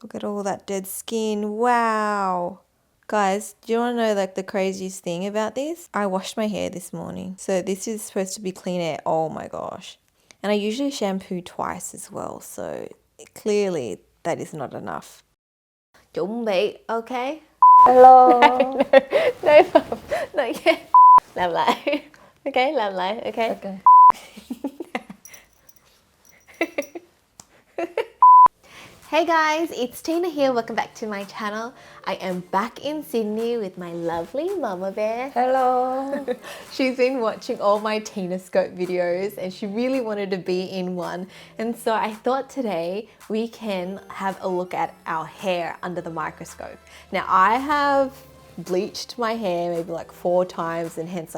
Look at all that dead skin. Wow. Guys, do you want to know like the craziest thing about this? I washed my hair this morning. So this is supposed to be clean hair. Oh my gosh. And I usually shampoo twice as well. So clearly that is not enough. Chuẩn bị, okay? Hello. No, no, yeah. Làm lại. Okay, làm lại, okay? Okay. Hey guys, it's Tina here. Welcome back to my channel. I am back in Sydney with my lovely mama bear. Hello. She's been watching all my Tinascope videos and she really wanted to be in one. And so I thought today we can have a look at our hair under the microscope. Now I have bleached my hair maybe like 4 times and hence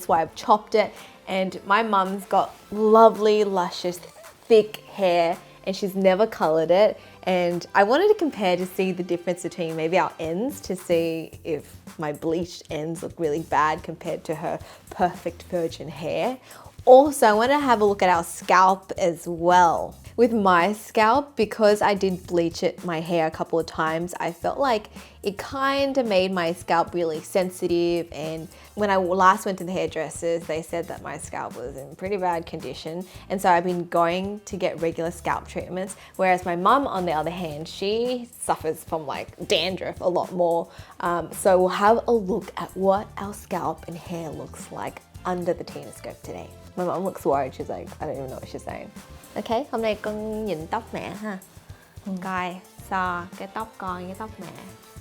why I've chopped it. And my mum's got lovely, luscious, thick hair and she's never colored it, and I wanted to compare to see the difference between maybe our ends to see if my bleached ends look really bad compared to her perfect virgin hair. Also, I want to have a look at our scalp as well. With my scalp, because I did bleach my hair a couple of times, I felt like it kind of made my scalp really sensitive, and when I last went to the hairdressers, they said that my scalp was in pretty bad condition, and so I've been going to get regular scalp treatments, whereas my mum, on the other hand, she suffers from like dandruff a lot more. So we'll have a look at what our scalp and hair looks like under the Tinascope today. My mum looks worried, she's like, I don't even know what she's saying. Ok, hôm nay con nhìn tóc mẹ ha. Coi, so cái tóc con với tóc mẹ.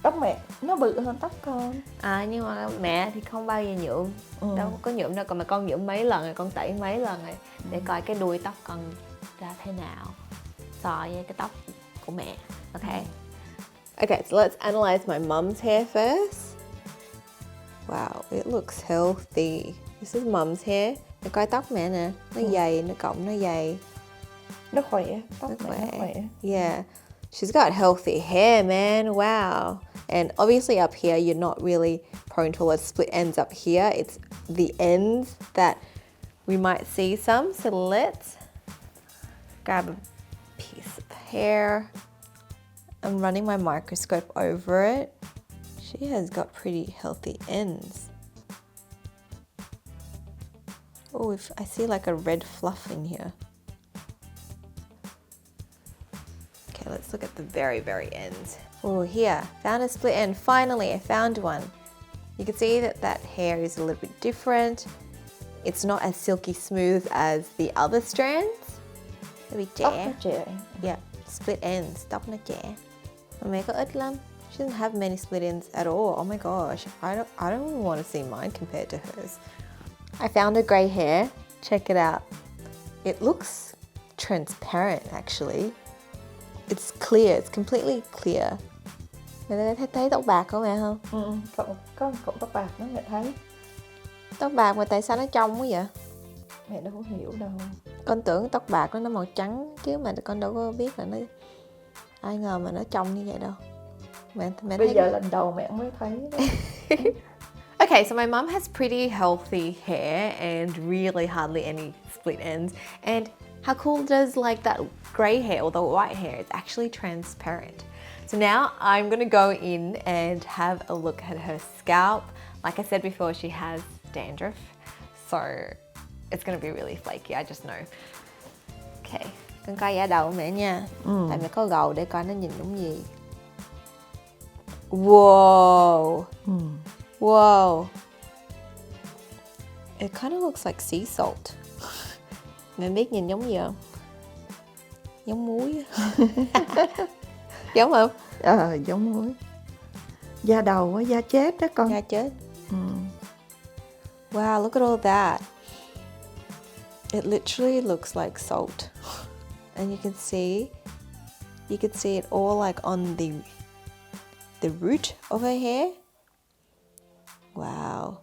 Tóc mẹ nó bự hơn tóc con. Nhưng mà mẹ thì không bao giờ nhuộm. Đâu có nhuộm đâu, còn mà con nhuộm mấy lần rồi, con tẩy mấy lần rồi. Để coi cái đuôi tóc con ra thế nào so với cái tóc của mẹ. Okay. Okay, so let's analyze my mum's hair first. Wow, it looks healthy. This is mum's hair. Để coi tóc mẹ nè, nó dày, nó cọng nó dày. Nó khỏe, tóc mẹ nó khỏe. Yeah, she's got healthy hair, man. Wow. And obviously up here, you're not really prone to a lot of split ends up here. It's the ends that we might see some. So let's grab a piece of hair. I'm running my microscope over it. She has got pretty healthy ends. Oh, I see like a red fluff in here. Okay, let's look at the very, very ends. Oh, here, found a split end. Finally, I found one. You can see that hair is a little bit different. It's not as silky smooth as the other strands. Maybe Tóc nó trẻ. Yeah, split ends. Tóc nó trẻ. Mà mẹ có ít lắm. She doesn't have many split ends at all. Oh my gosh, I don't even want to see mine compared to hers. I found a grey hair. Check it out. It looks transparent actually. It's clear, it's completely clear. Mẹ thấy tóc bạc của mẹ không? Có cọng tóc bạc đó mẹ thấy. Tóc bạc mà tại sao nó trong quá vậy? Mẹ đâu có hiểu đâu. Con tưởng tóc bạc nó màu trắng chứ mà con đâu có biết là nó... Ai ngờ mà nó trong như vậy đâu. Mẹ Bây thấy... giờ lần đầu mẹ mới thấy đó. Okay, so my mum has pretty healthy hair and really hardly any split ends. And how cool does like that grey hair or the white hair? It's actually transparent. So now I'm gonna go in and have a look at her scalp. Like I said before, she has dandruff, so it's gonna be really flaky, I just know. Okay, con coi da đầu mẹ nha. Tại mẹ có gầu để coi nó nhìn giống gì. Whoa. Whoa. It kind of looks like sea salt. Mẹ biết nhìn giống gì không? Giống muối. Giống không? Giống muối. Da đầu á, da chết đó con. Da chết. Wow, look at all that. It literally looks like salt. And you can see it all like on the root of her hair. Wow.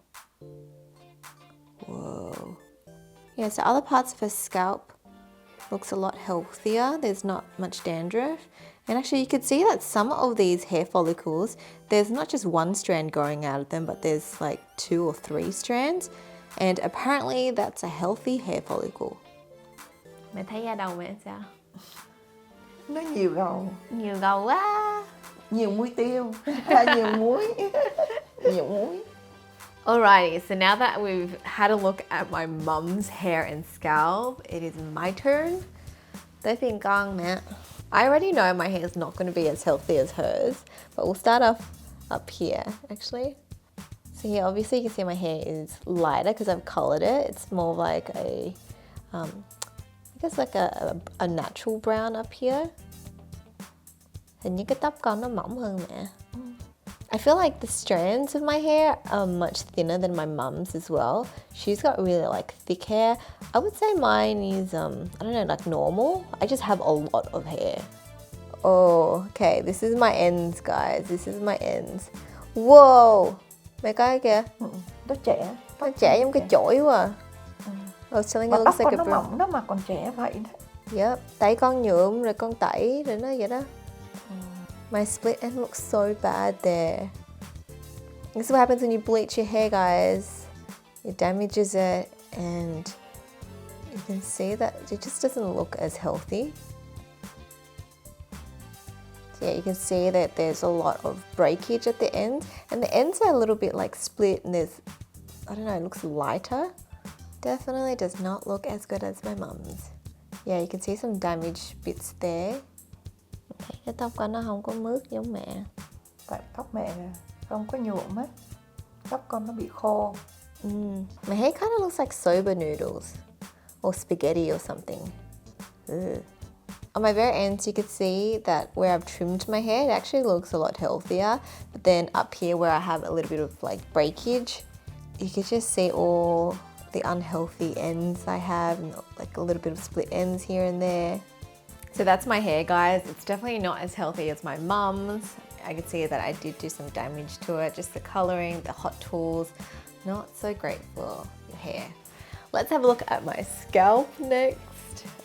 Whoa. Yeah, so other parts of her scalp looks a lot healthier. There's not much dandruff. And actually you could see that some of these hair follicles, there's not just one strand growing out of them, but there's like 2 or 3 strands. And apparently that's a healthy hair follicle. Mẹ thấy da đầu mẹ sao? Nó nhiều gầu, Nhiều gầu quá. nhiều muối tiêu, nhiều muối, nhiều muối. Alrighty, so now that we've had a look at my mum's hair and scalp, it is my turn. Tới phiên con nè. I already know my hair is not going to be as healthy as hers, but we'll start off up here actually. So here obviously you can see my hair is lighter because I've colored it. It's more like a, I guess like a natural brown up here. Hình như cái tóc con nó mỏng hơn mẹ. I feel like the strands of my hair are much thinner than my mum's as well. She's got really like thick hair. I would say mine is, I don't know, like normal. I just have a lot of hair. Oh, okay, this is my ends, guys. This is my ends. Whoa! Mày coi kìa. Nó trẻ. Nó trẻ giống cái chổi quá à. I was telling you it looks like a nó brown. mỏng đó mà còn trẻ vậy đó. Yep, tay con nhuộm rồi con tẩy rồi nó vậy đó. My split end looks so bad there. This is what happens when you bleach your hair, guys. It damages it and you can see that it just doesn't look as healthy. So yeah, you can see that there's a lot of breakage at the end and the ends are a little bit like split and there's, I don't know, it looks lighter. Definitely does not look as good as my mum's. Yeah, you can see some damaged bits there. Okay, cái tóc con nó không có mướt giống mẹ. Tại tóc mẹ không có nhuộm hết. Tóc con nó bị khô. My hair kind of looks like soba noodles or spaghetti or something. Ugh. On my very ends you can see that where I've trimmed my hair it actually looks a lot healthier, but then up here where I have a little bit of like breakage you can just see all the unhealthy ends I have and like a little bit of split ends here and there. So that's my hair, guys. It's definitely not as healthy as my mum's. I could see that I did do some damage to it, just the colouring, the hot tools, not so great for your hair. Let's have a look at my scalp next.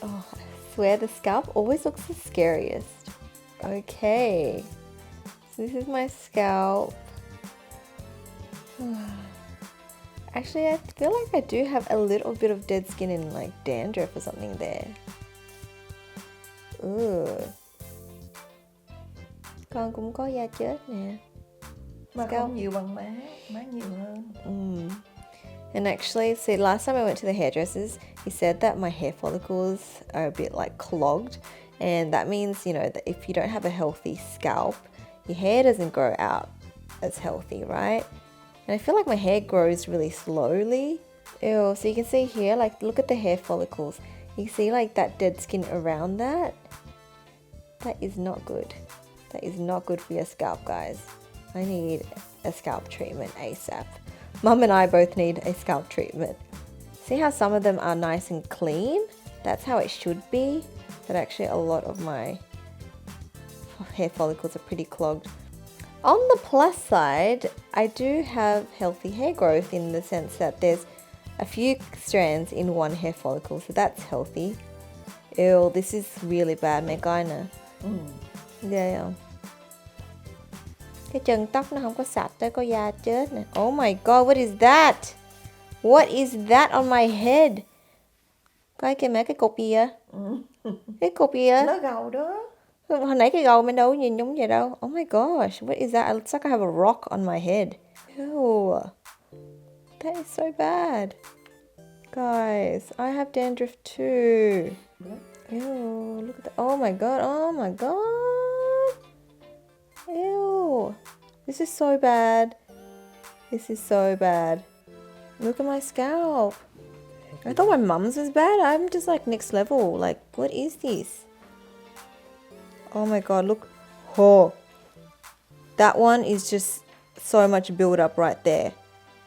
Oh, I swear the scalp always looks the scariest. Okay, so this is my scalp. Actually, I feel like I do have a little bit of dead skin and like dandruff or something there. Ooh. Con cũng có da chết nè. Mà không nhiều bằng má nhiều hơn. And actually, see, last time I went to the hairdressers, he said that my hair follicles are a bit like clogged, and that means, you know, that if you don't have a healthy scalp, your hair doesn't grow out as healthy, right? And I feel like my hair grows really slowly. Ew, so you can see here, like, look at the hair follicles. You see like that dead skin around that? That is not good. That is not good for your scalp, guys. I need a scalp treatment ASAP. Mum and I both need a scalp treatment. See how some of them are nice and clean? That's how it should be. But actually a lot of my hair follicles are pretty clogged. On the plus side, I do have healthy hair growth in the sense that there's a few strands in one hair follicle, so that's healthy. Ew, this is really bad, mẹ coi nè. Ghê không? Cái chân tóc nó không có sạch đó, có da chết nè. Oh my god, what is that? What is that on my head? Coi kìa mẹ, cái cục gì vậy? Cái cục gì vậy? Nó gầu đó. Hồi nãy cái gầu mình đâu có nhìn giống vậy đâu. Oh my gosh, what is that? It looks like I have a rock on my head. Ew. That is so bad. Guys, I have dandruff too. Ew, look at that. Oh my god, oh my god. Ew. This is so bad. This is so bad. Look at my scalp. I thought my mum's was bad. I'm just like next level. Like, what is this? Oh my god, look. Oh. That one is just so much build up right there.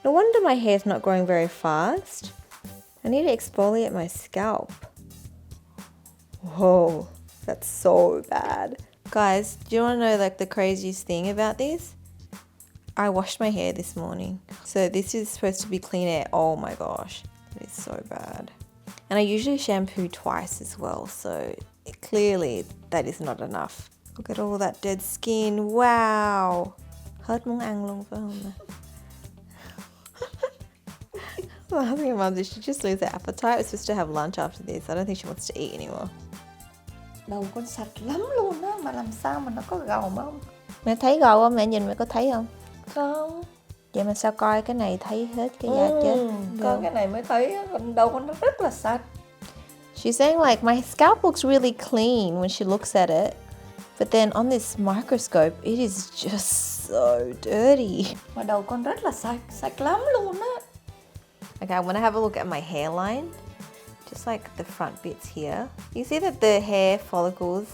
No wonder my hair's not growing very fast. I need to exfoliate my scalp. Whoa, that's so bad. Guys, do you want to know like the craziest thing about this? I washed my hair this morning. So this is supposed to be clean air. Oh my gosh, it is so bad. And I usually shampoo twice as well, so clearly that is not enough. Look at all that dead skin. Wow. Hết muốn ăn luôn phải không? I was asking Mum, did she just lose her appetite? We're supposed to have lunch after this. I don't think she wants to eat anymore. Đầu con sạch lắm luôn á, mà làm sao mà nó có gầu mà không? Mẹ thấy gầu không? Mẹ nhìn mẹ có thấy không? Không. Vậy mà sao coi cái này thấy hết cái da chết? Coi cái này mới thấy á, còn đầu con nó rất là sạch. She's saying like my scalp looks really clean when she looks at it. But then on this microscope, it is just so dirty. Mà đầu con rất là sạch, sạch lắm luôn á. Okay, I'm gonna have a look at my hairline. Just like the front bits here. You see that the hair follicles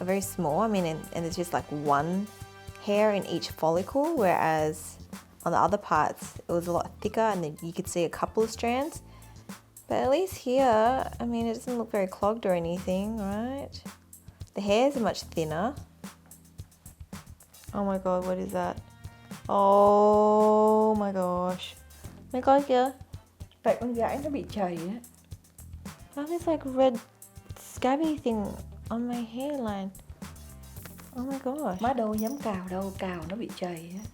are very small. I mean, and there's just like one hair in each follicle, whereas on the other parts, it was a lot thicker and then you could see a couple of strands. But at least here, I mean, it doesn't look very clogged or anything, right? The hairs are much thinner. Oh my god, what is that? Oh my gosh. Mày coi kìa. Tại con gái nó bị chảy á. Now there's like red scabby thing on my hairline. Oh my gosh. Má đâu dám cào đâu, cào nó bị chảy á.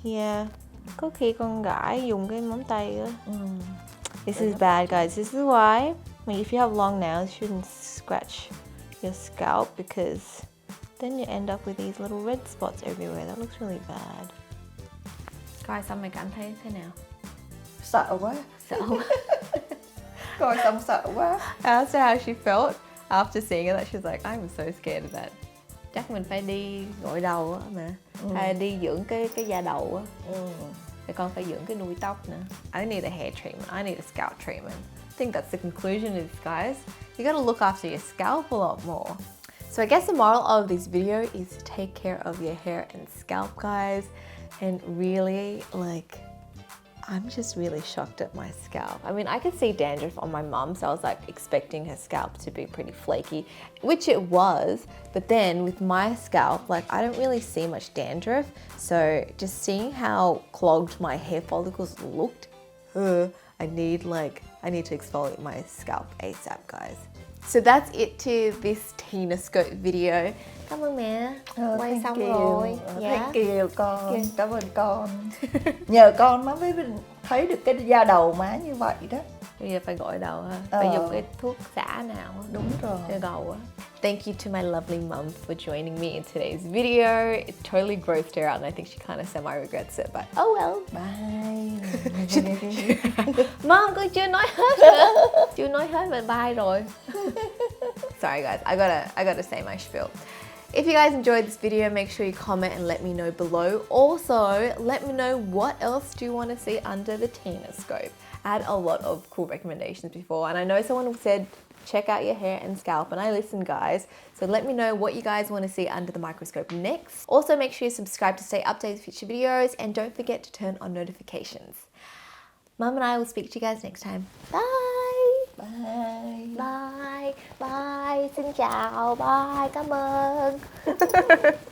Yeah. Có khi con gái dùng cái móng tay á. This is bad, guys. This is why if you have long nails, you shouldn't scratch your scalp because then you end up with these little red spots everywhere. That looks really bad. Coi xong mày cảm thấy thế nào? Sợ quá. Sợ quá. Coi xong sợ quá. I asked her how she felt after seeing it. That she was like, I'm so scared of that. Chắc mình phải đi gội đầu á mà. Hay đi dưỡng cái da đầu á. Thì con phải dưỡng cái đuôi tóc nữa. I need a hair treatment. I need a scalp treatment. I think that's the conclusion of this, guys. You gotta look after your scalp a lot more. So I guess the moral of this video is to take care of your hair and scalp, guys. And really, like, I'm just really shocked at my scalp. I mean, I could see dandruff on my mum, so I was like expecting her scalp to be pretty flaky, which it was. But then with my scalp, like I don't really see much dandruff. So just seeing how clogged my hair follicles looked, I need to exfoliate my scalp ASAP, guys. So that's it to this Tinascope video. Cảm ơn mẹ. Quay xong rồi. Thank you con. Cảm ơn con. Nhờ con má mới thấy được cái da đầu má như vậy đó. Bây giờ phải gội đầu ha. Phải dùng cái thuốc xả nào. Đúng rồi. Cho đầu á. Thank you to my lovely mum for joining me in today's video. It totally grossed her out and I think she kind of semi-regrets it, but oh well. Bye. Mom, con chưa nói hết nữa. Chưa nói hết mà bye rồi. Sorry guys, I gotta say my spiel. If you guys enjoyed this video, make sure you comment and let me know below. Also, let me know what else do you want to see under the Tinascope. I had a lot of cool recommendations before, and I know someone said check out your hair and scalp, and I listened, guys. So let me know what you guys want to see under the microscope next. Also, make sure you subscribe to stay updated with future videos, and don't forget to turn on notifications. Mum and I will speak to you guys next time. Bye! Bye. Bye! Bye! Xin chào! Bye! Cảm ơn!